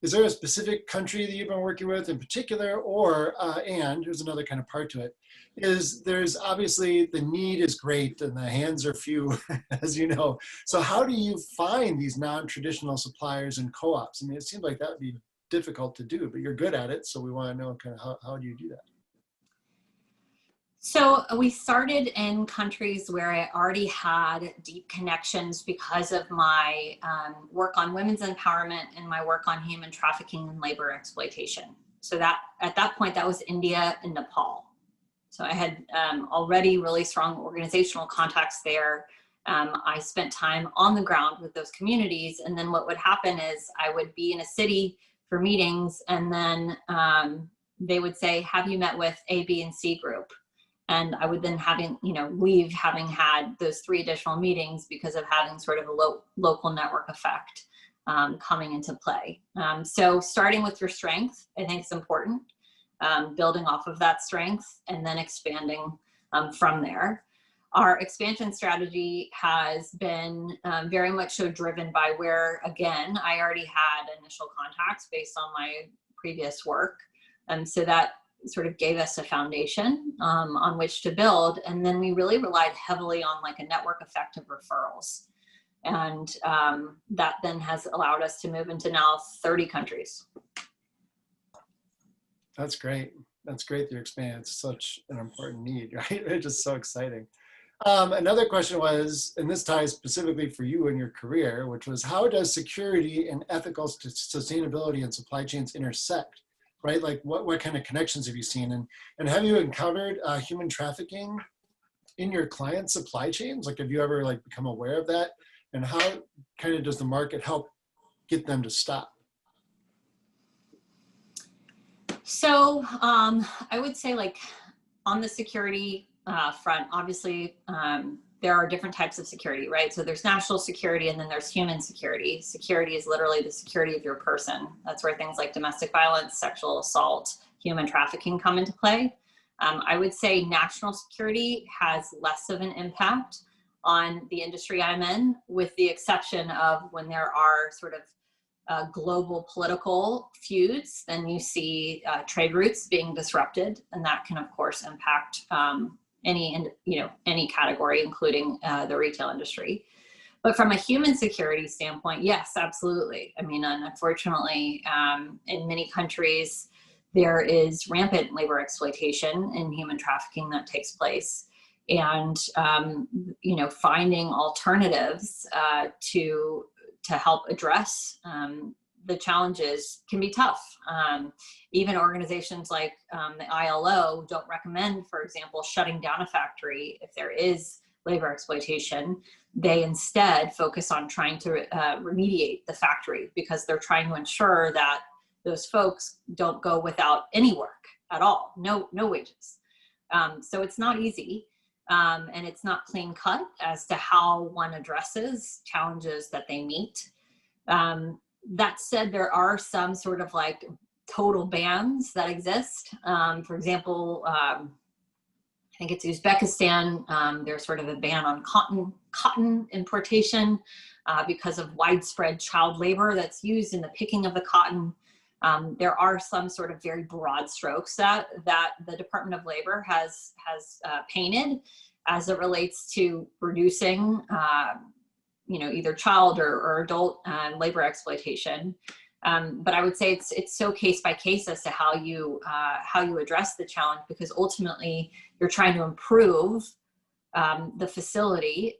Is there a specific country that you've been working with in particular, or, and here's another kind of part to it, is there's obviously the need is great and the hands are few, as you know. So how do you find these non-traditional suppliers and co-ops? I mean, it seems like that would be difficult to do, but you're good at it. So we want to know kind of how do you do that? So we started in countries where I already had deep connections because of my work on women's empowerment and my work on human trafficking and labor exploitation. So that at that point, that was India and Nepal. So I had already really strong organizational contacts there. I spent time on the ground with those communities. And then what would happen is I would be in a city for meetings, and then they would say, have you met with A, B, and C group? And I would then leave having had those 3 additional meetings because of having sort of a local network effect coming into play. So starting with your strength, I think is important, building off of that strength and then expanding from there. Our expansion strategy has been very much so driven by where, again, I already had initial contacts based on my previous work. So that sort of gave us a foundation on which to build. And then we really relied heavily on like a network effect of referrals. And that then has allowed us to move into now 30 countries. That's great. That's great that you're expanding. It's such an important need, right? It's just so exciting. Another question was, and this ties specifically for you in your career, which was, how does security and ethical sustainability and supply chains intersect, right? Like what kind of connections have you seen? And have you encountered human trafficking in your client supply chains? Like, have you ever like become aware of that? And how kind of does the market help get them to stop? So I would say, like, on the security front, obviously there are different types of security, right? So there's national security and then there's human security. Security is literally the security of your person. That's where things like domestic violence, sexual assault, human trafficking come into play. I would say national security has less of an impact on the industry I'm in, with the exception of when there are sort of global political feuds, then you see trade routes being disrupted, and that can, of course, impact any category, including the retail industry. But from a human security standpoint, yes, absolutely. I mean, unfortunately, in many countries, there is rampant labor exploitation and human trafficking that takes place. And, finding alternatives to help address the challenges can be tough. Even organizations like the ILO don't recommend, for example, shutting down a factory if there is labor exploitation. They instead focus on trying to remediate the factory, because they're trying to ensure that those folks don't go without any work at all, no wages. So it's not easy. And it's not clean cut as to how one addresses challenges that they meet. That said, there are some sort of like total bans that exist. For example, I think it's Uzbekistan. There's sort of a ban on cotton importation because of widespread child labor that's used in the picking of the cotton. There are some sort of very broad strokes that the Department of Labor has painted as it relates to reducing, either child or adult labor exploitation. But I would say it's so case by case as to how you address the challenge, because ultimately you're trying to improve the facility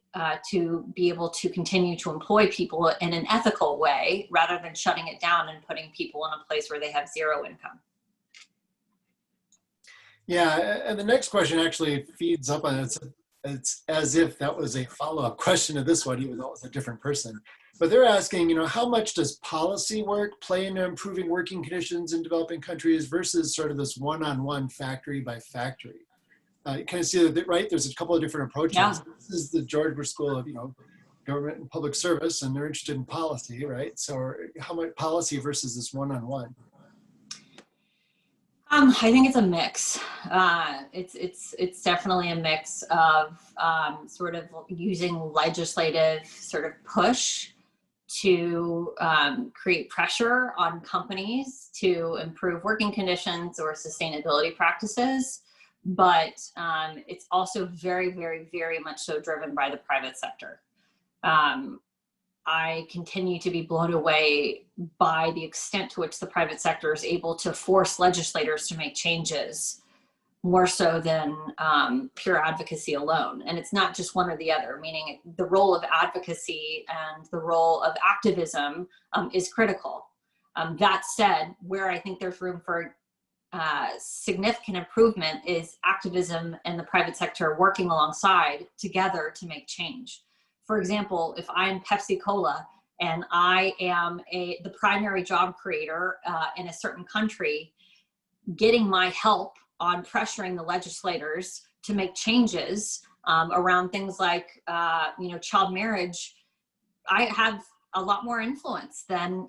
to be able to continue to employ people in an ethical way, rather than shutting it down and putting people in a place where they have zero income. Yeah, and the next question actually feeds up on it. It's as if that was a follow-up question to this one, even though it was a different person. But they're asking, how much does policy work play into improving working conditions in developing countries versus sort of this one-on-one factory by factory? You kind of see that, right? There's a couple of different approaches. Yeah. This is the George Bush School of, Government and Public Service, and they're interested in policy, right? So how much policy versus this one-on-one? I think it's a mix. It's definitely a mix of sort of using legislative sort of push to create pressure on companies to improve working conditions or sustainability practices. But it's also very, very, very much so driven by the private sector. I continue to be blown away by the extent to which the private sector is able to force legislators to make changes, more so than pure advocacy alone. And it's not just one or the other, meaning the role of advocacy and the role of activism is critical. That said, where I think there's room for significant improvement is activism and the private sector working alongside together to make change. For example, if I'm Pepsi Cola and I am the primary job creator in a certain country, getting my help on pressuring the legislators to make changes around things like, child marriage, I have a lot more influence than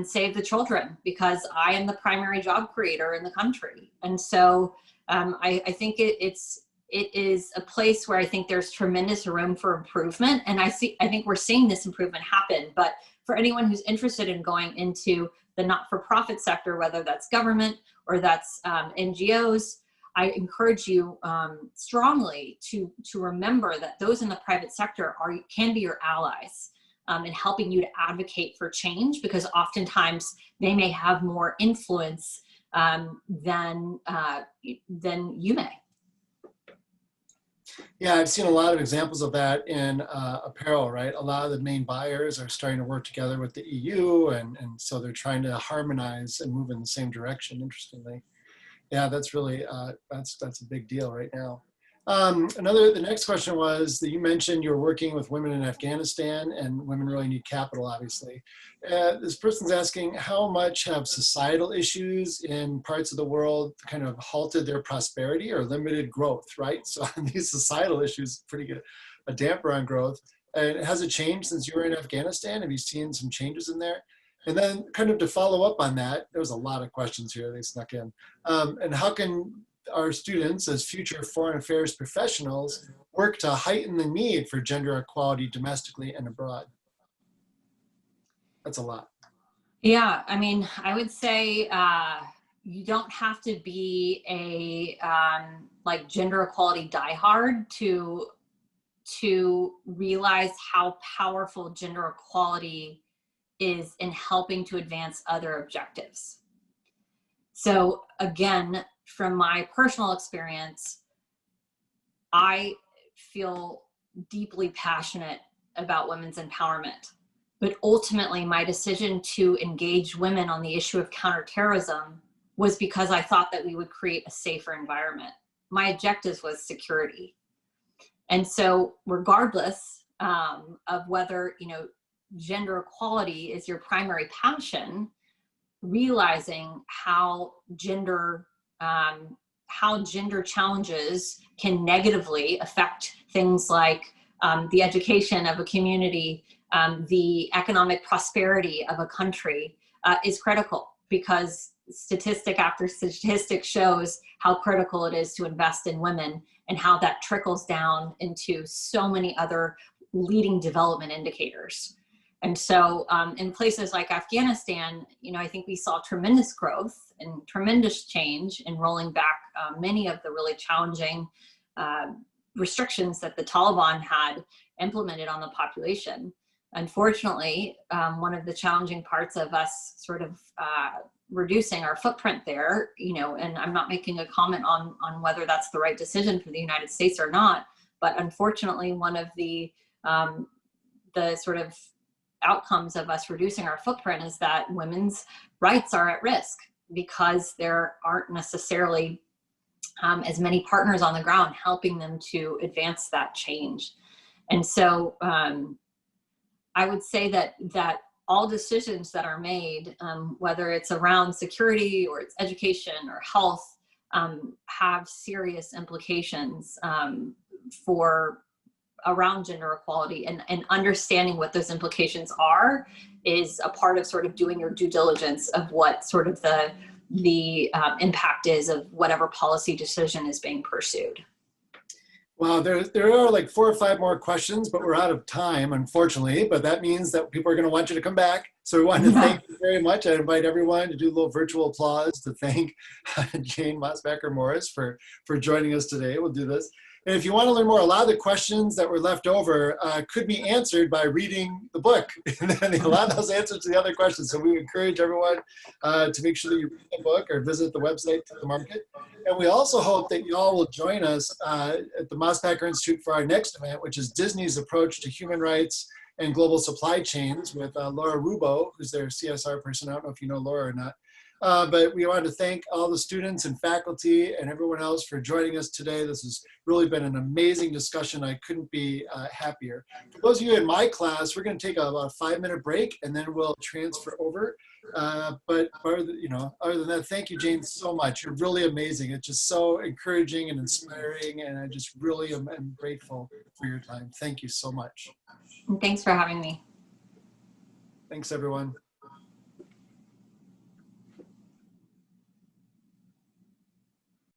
Save the Children, because I am the primary job creator in the country. And so I think it is a place where I think there's tremendous room for improvement. And I think we're seeing this improvement happen. But for anyone who's interested in going into the not-for-profit sector, whether that's government or that's NGOs, I encourage you strongly to remember that those in the private sector can be your allies in helping you to advocate for change, because oftentimes they may have more influence than you may. Yeah, I've seen a lot of examples of that in apparel, right? A lot of the main buyers are starting to work together with the EU, and so they're trying to harmonize and move in the same direction, interestingly. Yeah, that's really, that's a big deal right now. The next question was that you mentioned you're working with women in Afghanistan, and women really need capital, obviously. This person's asking, how much have societal issues in parts of the world kind of halted their prosperity or limited growth, right? So these societal issues pretty good, a damper on growth. And has it changed since you were in Afghanistan? Have you seen some changes in there? And then kind of to follow up on that, there was a lot of questions here they snuck in. And how can our students as future foreign affairs professionals work to heighten the need for gender equality domestically and abroad? That's a lot. Yeah, I mean, I would say you don't have to be a gender equality diehard to realize how powerful gender equality is in helping to advance other objectives. So again, from my personal experience, I feel deeply passionate about women's empowerment. But ultimately, my decision to engage women on the issue of counterterrorism was because I thought that we would create a safer environment. My objective was security. And so regardless of whether, gender equality is your primary passion, realizing how gender challenges can negatively affect things like the education of a community, the economic prosperity of a country is critical, because statistic after statistic shows how critical it is to invest in women and how that trickles down into so many other leading development indicators. And so in places like Afghanistan, I think we saw tremendous growth and tremendous change in rolling back many of the really challenging restrictions that the Taliban had implemented on the population. Unfortunately, one of the challenging parts of us sort of reducing our footprint there, and I'm not making a comment on whether that's the right decision for the United States or not, but unfortunately, one of the sort of outcomes of us reducing our footprint is that women's rights are at risk, because there aren't necessarily as many partners on the ground helping them to advance that change. And so I would say that all decisions that are made, whether it's around security or it's education or health, have serious implications for around gender equality, and understanding what those implications are is a part of sort of doing your due diligence of what sort of the impact is of whatever policy decision is being pursued. Wow, there are like 4 or 5 more questions, but we're out of time, unfortunately. But that means that people are going to want you to come back. So we want to thank you very much. I invite everyone to do a little virtual applause to thank Jane Mosbacher Morris for joining us today. We'll do this. And if you want to learn more, a lot of the questions that were left over could be answered by reading the book. And then a lot of those answers to the other questions. So we encourage everyone to make sure that you read the book or visit the website to the market. And we also hope that you all will join us at the Mosbacher Institute for our next event, which is Disney's approach to human rights and global supply chains, with Laura Rubo, who's their CSR person. I don't know if you know Laura or not. But we wanted to thank all the students and faculty and everyone else for joining us today. This has really been an amazing discussion. I couldn't be happier. For those of you in my class, we're going to take about a 5-minute break and then we'll transfer over. But other than that, thank you, Jane, so much. You're really amazing. It's just so encouraging and inspiring, and I just really am grateful for your time. Thank you so much. And thanks for having me. Thanks, everyone.